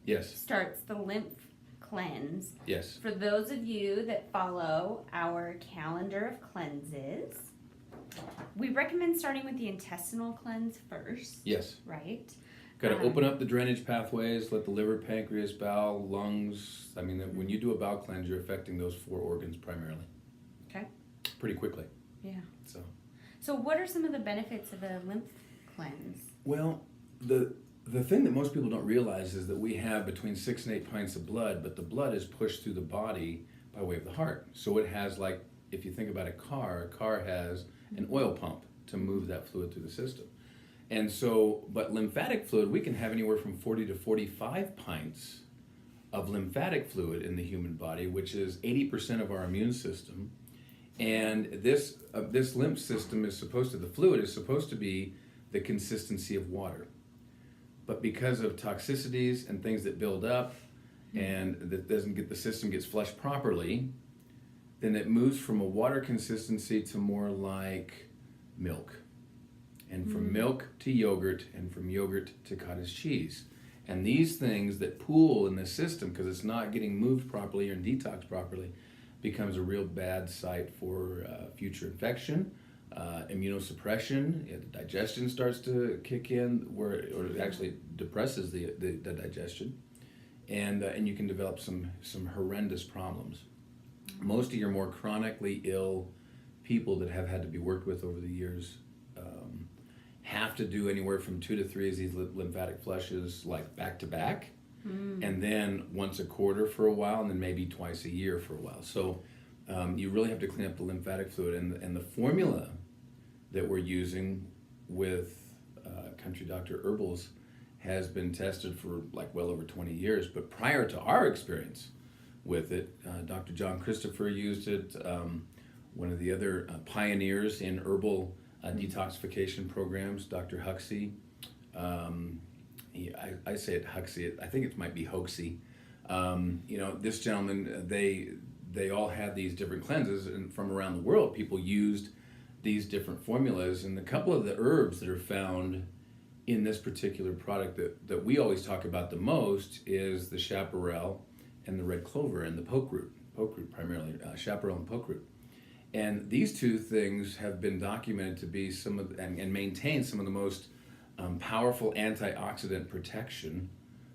Yes. starts the Lymph Cleanse. Yes. For those of you that follow our calendar of cleanses, we recommend starting with the intestinal cleanse first. Yes. Right? Got to open up the drainage pathways, let the liver, pancreas, bowel, lungs. I mean, when you do a bowel cleanse, you're affecting those 4 organs primarily. Okay. Pretty quickly. Yeah. So what are some of the benefits of a lymph cleanse? Well, the thing that most people don't realize is that we have between 6 and 8 pints of blood, but the blood is pushed through the body by way of the heart. So it has, like, if you think about a car has an oil pump to move that fluid through the system. And so, but lymphatic fluid, we can have anywhere from 40 to 45 pints of lymphatic fluid in the human body, which is 80% of our immune system. And this lymph system the fluid is supposed to be the consistency of water. But because of toxicities and things that build up and that the system gets flushed properly, then it moves from a water consistency to more like milk. And from milk to yogurt, and from yogurt to cottage cheese. And these things that pool in the system, because it's not getting moved properly or detoxed properly, becomes a real bad site for future infection, immunosuppression. The digestion starts to kick in, or it actually depresses the digestion, and you can develop some horrendous problems. Most of your more chronically ill people that have had to be worked with over the years have to do anywhere from 2 to 3 of these lymphatic flushes, like back to back, and then once a quarter for a while, and then maybe twice a year for a while. So you really have to clean up the lymphatic fluid, and the formula that we're using with Country Doctor Herbals has been tested for like well over 20 years. But prior to our experience with it, Dr. John Christopher used it. One of the other pioneers in herbal detoxification programs, Dr. Huxley. I say it Huxley. I think it might be Hoaxy. This gentleman, they all had these different cleanses, and from around the world, people used these different formulas. And a couple of the herbs that are found in this particular product that we always talk about the most is the chaparral and the red clover and the poke root primarily, chaparral and poke root. And these two things have been documented to be and maintain some of the most powerful antioxidant protection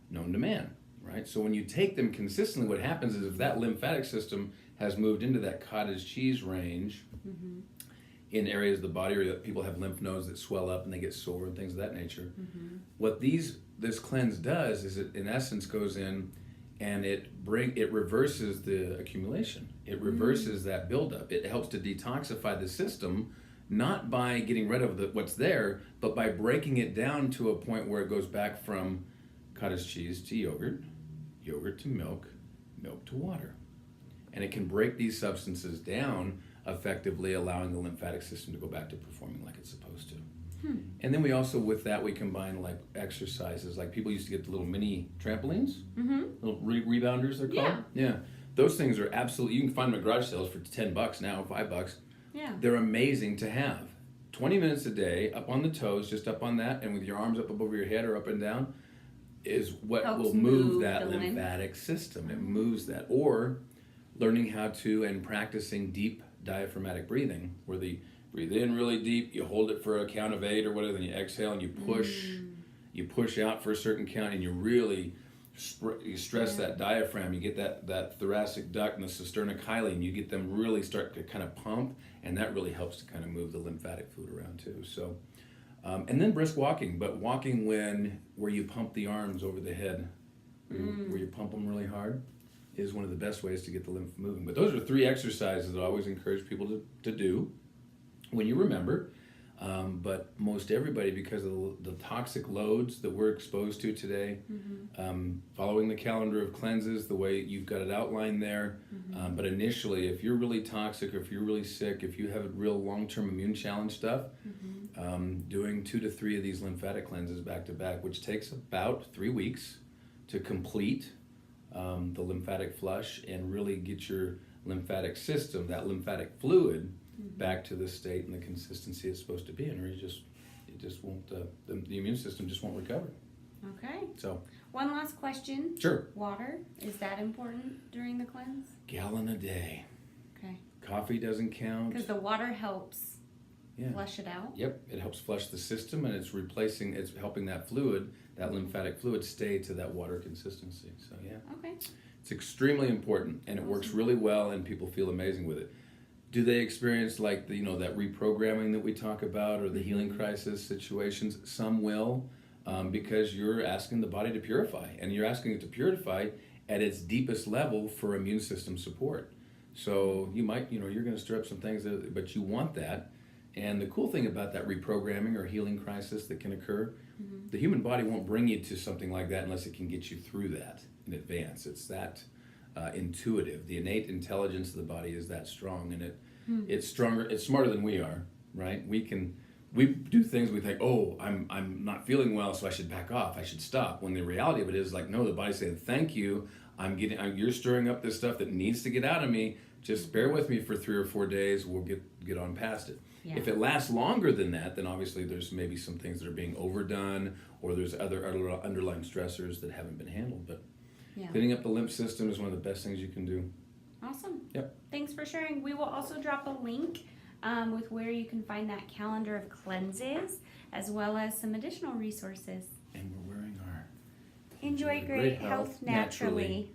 known to man, right? So when you take them consistently, what happens is if that lymphatic system has moved into that cottage cheese range in areas of the body, or that people have lymph nodes that swell up and they get sore and things of that nature, what this cleanse does is it in essence goes in and it reverses the accumulation. It reverses that buildup. It helps to detoxify the system, not by getting rid of what's there, but by breaking it down to a point where it goes back from cottage cheese to yogurt, yogurt to milk, milk to water. And it can break these substances down effectively, allowing the lymphatic system to go back to performing like it's supposed to. And then we also, with that, we combine like exercises. Like people used to get the little mini trampolines, little rebounders they're called. Yeah. Those things are absolutely, you can find them at garage sales for $10 now, $5. Yeah. They're amazing to have. 20 minutes a day, up on the toes, just up on that, and with your arms up above your head or up and down, is what Helps will move that the lymphatic system. It moves that. Or learning how to and practicing deep diaphragmatic breathing, where the breathe in really deep, you hold it for a count of 8 or whatever, then you exhale and you push out for a certain count, and you really you stress that diaphragm. You get that thoracic duct and the sternochyli, and you get them really start to kind of pump, and that really helps to kind of move the lymphatic fluid around too. So, and then brisk walking, but walking where you pump the arms over the head, where you pump them really hard, is one of the best ways to get the lymph moving. But those are 3 exercises that I always encourage people to do when you remember. But most everybody, because of the toxic loads that we're exposed to today, following the calendar of cleanses, the way you've got it outlined there. But initially, if you're really toxic, or if you're really sick, if you have a real long-term immune challenge stuff, doing 2 to 3 of these lymphatic cleanses back to back, which takes about 3 weeks to complete the lymphatic flush and really get your lymphatic system, that lymphatic fluid, back to the state and the consistency it's supposed to be in, or it just won't, the immune system just won't recover. Okay. So One last question. Sure. Water, is that important during the cleanse? Gallon a day. Okay. Coffee doesn't count. Because the water helps flush it out. Yep, it helps flush the system, and it's helping that fluid, that lymphatic fluid, stay to that water consistency. So yeah. Okay. It's extremely important, and it works really well, and people feel amazing with it. Do they experience like that reprogramming that we talk about, or the healing crisis situations? Some will, because you're asking the body to purify, and you're asking it to purify at its deepest level for immune system support. So you might, you're going to stir up some things, but you want that. And the cool thing about that reprogramming or healing crisis that can occur, the human body won't bring you to something like that unless it can get you through that in advance. It's that intuitive. The innate intelligence of the body is that strong, and it's stronger. It's smarter than we are, right? We do things. We think, oh, I'm not feeling well, so I should back off. I should stop. When the reality of it is like, no, the body's saying, thank you. You're stirring up this stuff that needs to get out of me. Just bear with me for 3 or 4 days. We'll get on past it. Yeah. If it lasts longer than that, then obviously there's maybe some things that are being overdone, or there's other underlying stressors that haven't been handled. But cleaning up the lymph system is one of the best things you can do. Awesome. Yep. Thanks for sharing. We will also drop a link with where you can find that calendar of cleanses, as well as some additional resources. And we're wearing our Enjoy great health naturally.